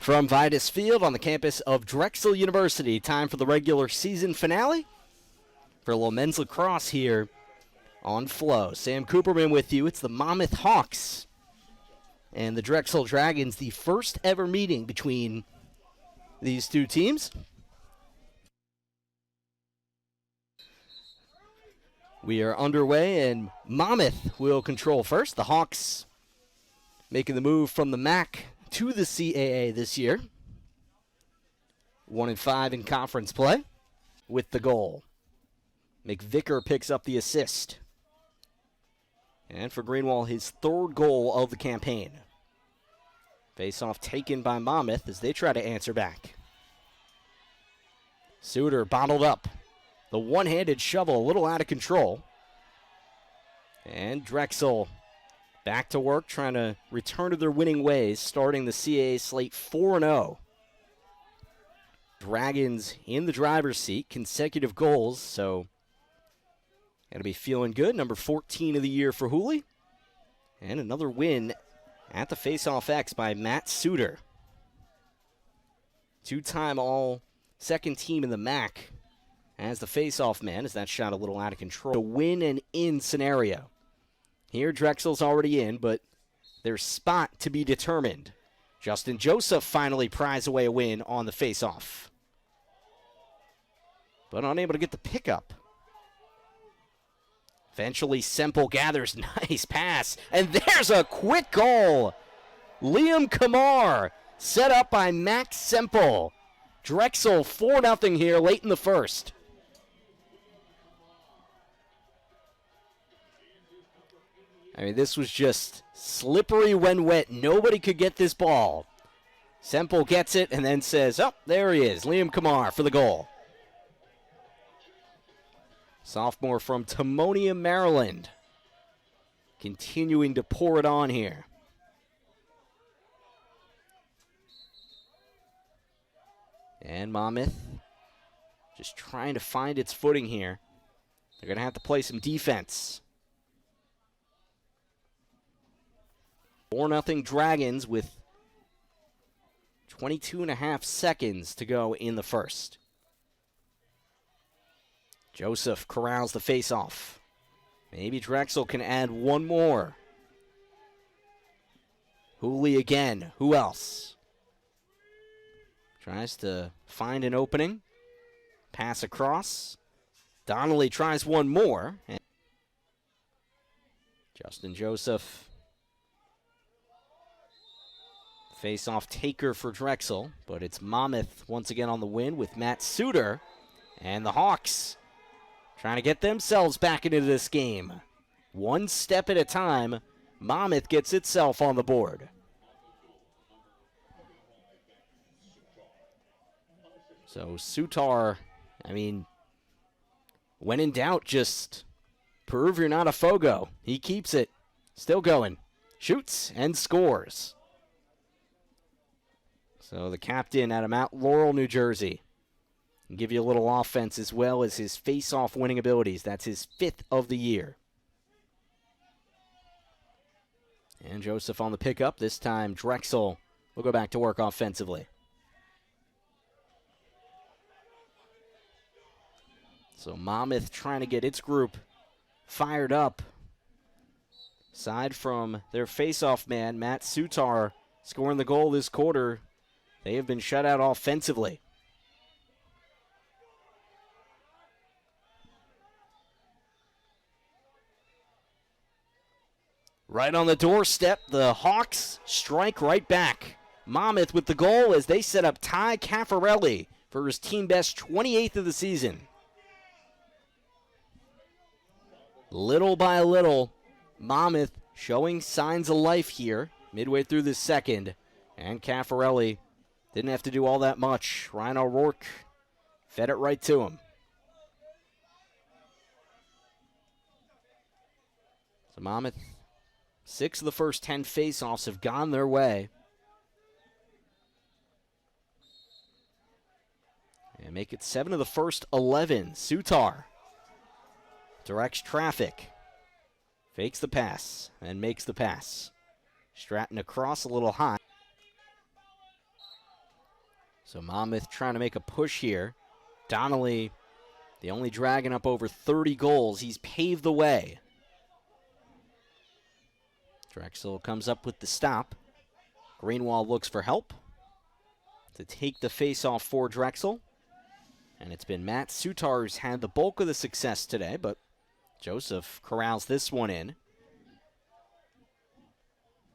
From Vitus Field on the campus of Drexel University, time for the regular season finale for a little men's lacrosse here on Flow. Sam Cooperman with you. It's the Monmouth Hawks and the Drexel Dragons, the first ever meeting between these two teams. We are underway, and Monmouth will control first. The Hawks making the move from the MAC to the CAA this year. 1-5 in conference play with the goal. McVicker picks up the assist. And for Greenwall, his third goal of the campaign. Faceoff taken by Monmouth as they try to answer back. Soutar bottled up. The one-handed shovel a little out of control. And Drexel back to work, trying to return to their winning ways, starting the CAA slate 4-0. Dragons in the driver's seat, consecutive goals, so gotta be feeling good. Number 14 of the year for Hooley. And another win at the Faceoff X by Matt Soutar. Two-time all-second team in the MAC as the Faceoff man, as that shot a little out of control. A win and in scenario. Here, Drexel's already in, but their spot to be determined. Justin Joseph finally pries away a win on the faceoff, but unable to get the pickup. Eventually, Semple gathers. Nice pass, and there's a quick goal. Liam Kamar, set up by Max Semple. Drexel 4-0 here late in the first. I mean, this was just slippery when wet. Nobody could get this ball. Semple gets it and then says, oh, there he is, Liam Kamar for the goal. Sophomore from Timonium, Maryland. Continuing to pour it on here. And Monmouth just trying to find its footing here. They're going to have to play some defense. 4-0 Dragons with 22.5 seconds to go in the first. Joseph corrals the faceoff. Maybe Drexel can add one more. Hooley again. Who else? Tries to find an opening. Pass across. Donnelly tries one more. And Justin Joseph. Face-off taker for Drexel, but it's Monmouth once again on the win with Matt Soutar. And the Hawks trying to get themselves back into this game. One step at a time, Monmouth gets itself on the board. So Soutar, I mean, when in doubt, just prove you're not a Fogo. He keeps it. Still going. Shoots and scores. So the captain out of Mount Laurel, New Jersey. Can give you a little offense as well as his face-off winning abilities. That's his 5th of the year. And Joseph on the pickup. This time Drexel will go back to work offensively. So Monmouth trying to get its group fired up. Aside from their face-off man, Matt Soutar, scoring the goal this quarter, they have been shut out offensively. Right on the doorstep, the Hawks strike right back. Monmouth with the goal as they set up Ty Caffarelli for his team best 28th of the season. Little by little, Monmouth showing signs of life here midway through the second. And Caffarelli didn't have to do all that much. Ryan O'Rourke fed it right to him. So Monmouth, 6 of the first 10 faceoffs have gone their way. And make it 7 of the first 11. Soutar directs traffic. Fakes the pass and makes the pass. Stratton across a little high. So Monmouth trying to make a push here. Donnelly, the only Dragon up over 30 goals. He's paved the way. Drexel comes up with the stop. Greenwald looks for help to take the face-off for Drexel. And it's been Matt Soutar who's had the bulk of the success today, but Joseph corrals this one in.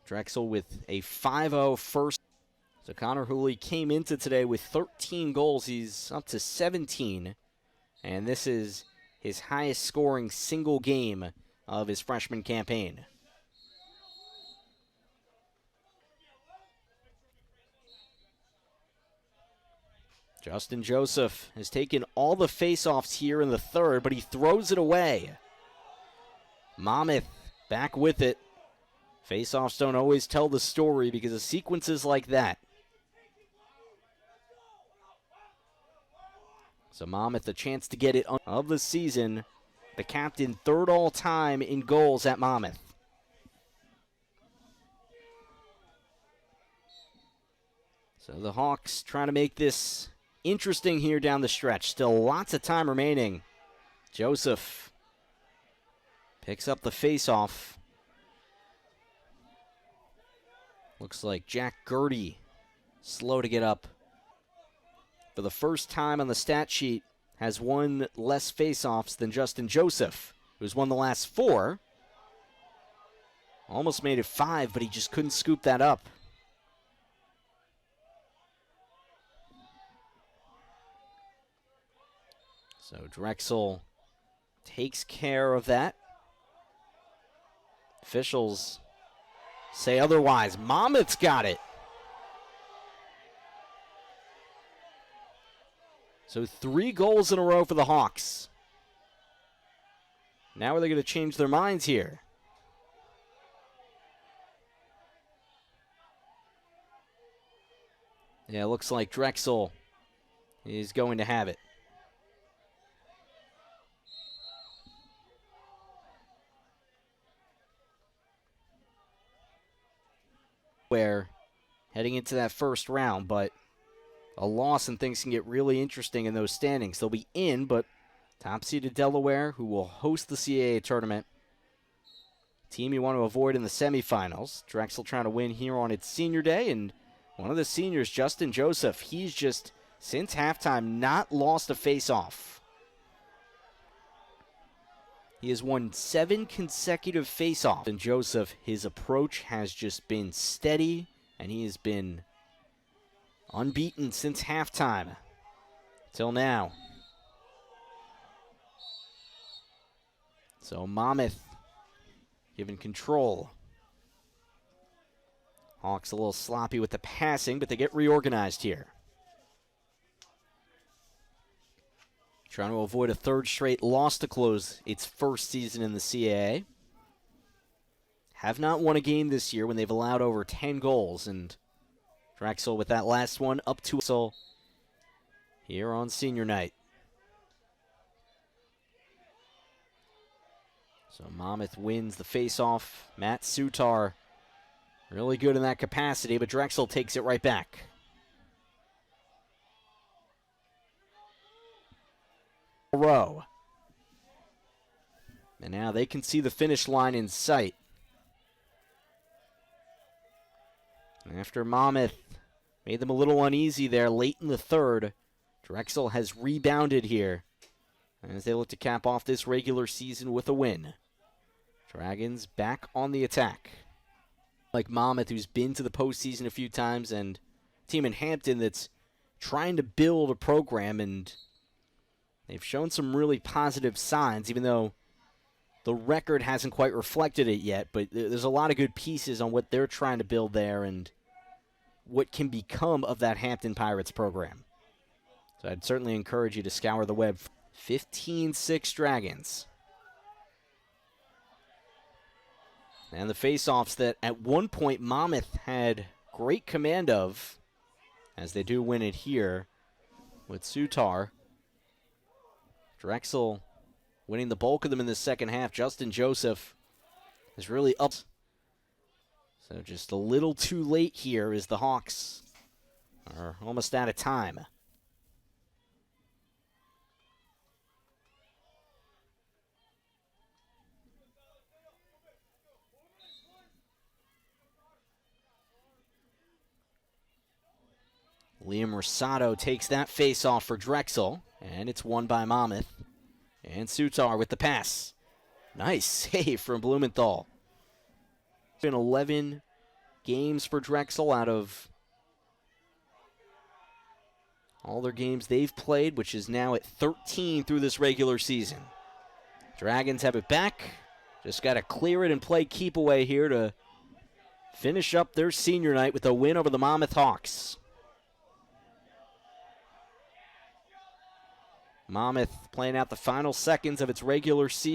Drexel with a 5-0 first. So Connor Hooley came into today with 13 goals. He's up to 17. And this is his highest scoring single game of his freshman campaign. Justin Joseph has taken all the faceoffs here in the third, but he throws it away. Monmouth back with it. Faceoffs don't always tell the story because of sequences like that. So Monmouth a chance to get it of the season. The captain third all time in goals at Monmouth. So the Hawks trying to make this interesting here down the stretch. Still lots of time remaining. Joseph picks up the faceoff. Looks like Jack Gertie slow to get up. For the first time on the stat sheet, has one less faceoffs than Justin Joseph, who's won the last 4. Almost made it 5, but he just couldn't scoop that up. So Drexel takes care of that. Officials say otherwise. Monmouth's got it. So 3 goals in a row for the Hawks. Now are they going to change their minds here? Yeah, it looks like Drexel is going to have it. Where heading into that first round, but a loss and things can get really interesting in those standings. They'll be in, but top-seeded Delaware, who will host the CAA tournament. Team you want to avoid in the semifinals. Drexel trying to win here on its senior day, and one of the seniors, Justin Joseph, he's just, since halftime, not lost a face-off. He has won 7 consecutive face-offs. And Joseph, his approach has just been steady, and he has been unbeaten since halftime. Till now. So Monmouth given control. Hawks a little sloppy with the passing, but they get reorganized here. Trying to avoid a third straight loss to close its first season in the CAA. Have not won a game this year when they've allowed over 10 goals. And Drexel with that last one up to Drexel here on senior night. So Monmouth wins the faceoff. Matt Soutar really good in that capacity, but Drexel takes it right back. Row. And now they can see the finish line in sight. After Monmouth made them a little uneasy there late in the third, Drexel has rebounded here as they look to cap off this regular season with a win. Dragons back on the attack. Like Monmouth, who's been to the postseason a few times, and a team in Hampton that's trying to build a program, and they've shown some really positive signs, even though the record hasn't quite reflected it yet. But there's a lot of good pieces on what they're trying to build there and what can become of that Hampton Pirates program. So I'd certainly encourage you to scour the web. 15-6 Dragons. And the face-offs that at one point Monmouth had great command of, as they do win it here with Soutar. Drexel winning the bulk of them in the second half. Justin Joseph is really up. So just a little too late here as the Hawks are almost out of time. Liam Rosado takes that face-off for Drexel, and it's won by Monmouth. And Soutar with the pass. Nice save from Blumenthal. It's been 11 games for Drexel out of all their games they've played, which is now at 13 through this regular season. Dragons have it back. Just got to clear it and play keep away here to finish up their senior night with a win over the Monmouth Hawks. Monmouth playing out the final seconds of its regular season.